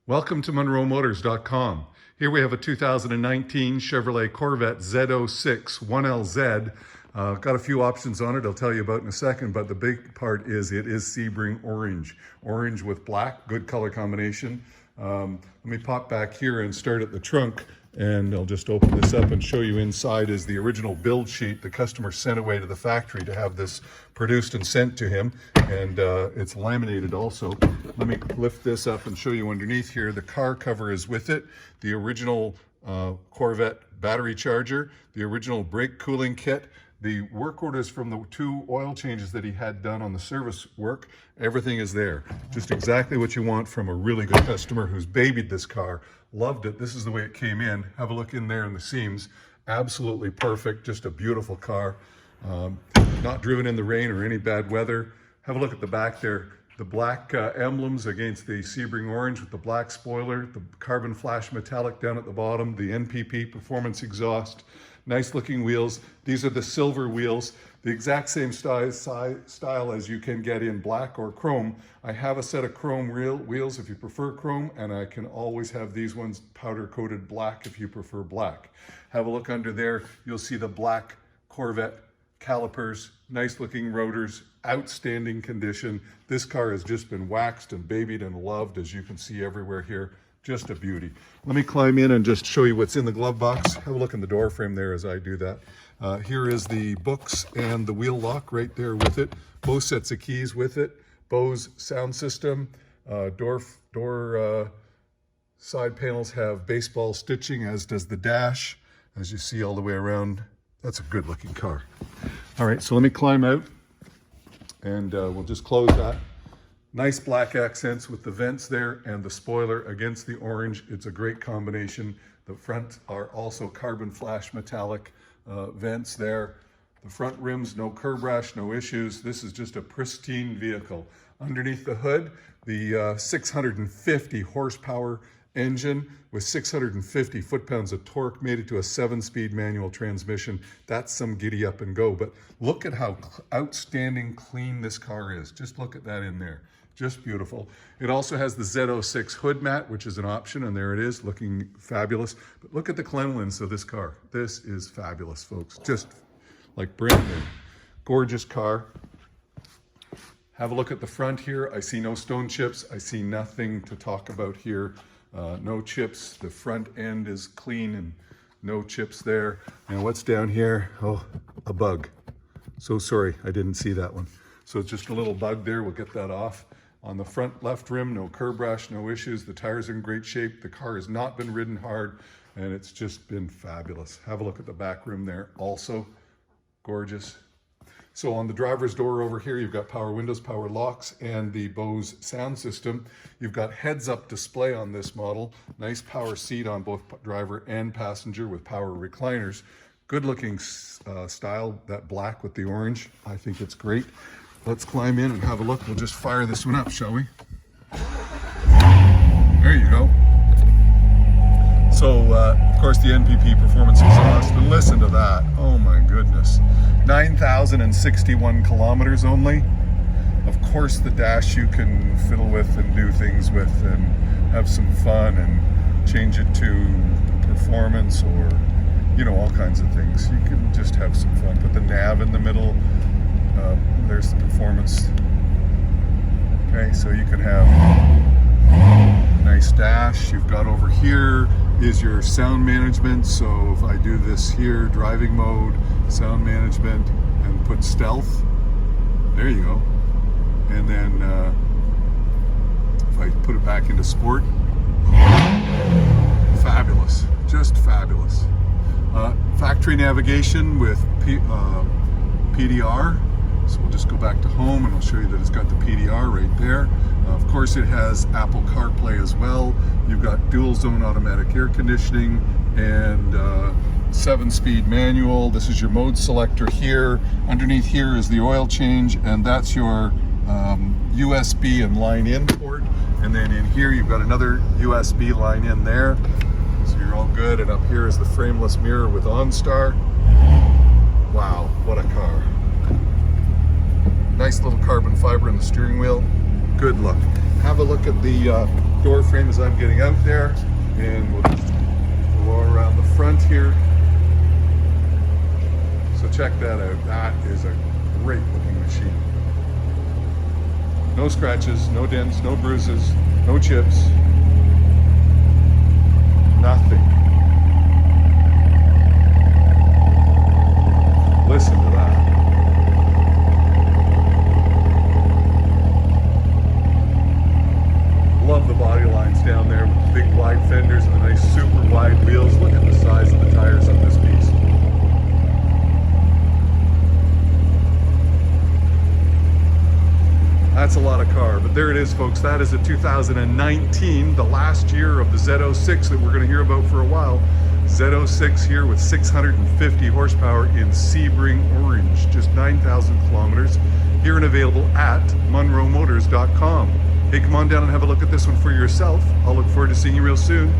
Welcome to MonroeMotors.com. Here we have a 2019 Chevrolet Corvette Z06 1LZ. Got a few options on it I'll tell you about in a second, but the big part is it is Sebring Orange. Orange with black, good color combination. Let me pop back here and start at the trunk, and I'll just open this up and show you inside is the original build sheet the customer sent away to the factory to have this produced and sent to him, and it's laminated also. Let me lift this up and show you underneath here. The car cover is with it, the original Corvette battery charger, the original brake cooling kit, the work orders from the 2 oil changes that he had done on the service work. Everything is there. Just exactly what you want from a really good customer who's babied this car, loved it. This is the way it came in. Have a look in there in the seams. Absolutely perfect, just a beautiful car. Not driven in the rain or any bad weather. Have a look at the back there. The black emblems against the Sebring Orange with the black spoiler, the carbon flash metallic down at the bottom, the NPP performance exhaust. Nice looking wheels. These are the silver wheels, the exact same style as you can get in black or chrome. I have a set of chrome wheels if you prefer chrome, and I can always have these ones powder coated black if you prefer black. Have a look under there. You'll see the black Corvette calipers, nice looking rotors, outstanding condition. This car has just been waxed and babied and loved, as you can see everywhere here. Just a beauty. Let me climb in and just show you what's in the glove box. Have a look in the door frame there as I do that. Here is the books and the wheel lock right there with it. Both sets of keys with it. Bose sound system. Door side panels have baseball stitching, as does the dash, as you see all the way around. That's a good looking car. All right, so let me climb out and we'll just close that. Nice black accents with the vents there and the spoiler against the orange. It's a great combination. The front are also carbon flash metallic vents there. The front rims, no curb rash, no issues. This is just a pristine vehicle. Underneath the hood, the 650 horsepower engine with 650 foot-pounds of torque made it to a 7-speed manual transmission. That's some giddy up and go, but look at how outstanding clean this car is. Just look at that in there. Just beautiful. It also has the Z06 hood mat, which is an option, and there it is, looking fabulous. But look at the cleanliness of this car. This is fabulous, folks. Just like brand new. Gorgeous car. Have a look at the front here. I see no stone chips. I see nothing to talk about here. No chips. The front end is clean and no chips there. And what's down here? Oh, a bug. So sorry, I didn't see that one. So it's just a little bug there. We'll get that off. On the front left rim, no curb rash, no issues. The tires are in great shape. The car has not been ridden hard, and it's just been fabulous. Have a look at the back rim there. Also gorgeous. So on the driver's door over here, you've got power windows, power locks, and the Bose sound system. You've got heads-up display on this model. Nice power seat on both driver and passenger with power recliners. Good looking style, that black with the orange. I think it's great. Let's climb in and have a look. We'll just fire this one up, shall we? There you go. So, of course, the NPP performance exhaust. And listen to that. Oh my goodness. 9,061 kilometers only. Of course, the dash you can fiddle with and do things with and have some fun and change it to performance or, you know, all kinds of things. You can just have some fun. Put the nav in the middle. There's the performance. Okay, so you can have a nice dash. You've got over here is your sound management. So if I do this here, driving mode, sound management, and put stealth, there you go. And then if I put it back into sport, fabulous, just fabulous. Factory navigation with PDR. So we'll just go back to home and I'll show you that it's got the PDR right there. Of course, it has Apple CarPlay as well. You've got dual zone automatic air conditioning and 7-speed manual. This is your mode selector here. Underneath here is the oil change, and that's your USB and line in port. And then in here, you've got another USB line in there. So you're all good. And up here is the frameless mirror with OnStar. Wow, what a car. Nice little carbon fiber in the steering wheel. Good look. Have a look at the door frame as I'm getting out there, and we'll go around the front here. So check that out. That is a great looking machine. No scratches, no dents, no bruises, no chips, nothing. Listen to that. Love the body lines down there with the big wide fenders and the nice super wide wheels. Look at the size of the tires on this piece. That's a lot of car, but there it is, folks. That is a 2019, the last year of the Z06 that we're going to hear about for a while. Z06 here with 650 horsepower in Sebring Orange, just 9,000 kilometers. Here and available at monroemotors.com. Hey, come on down and have a look at this one for yourself. I'll look forward to seeing you real soon.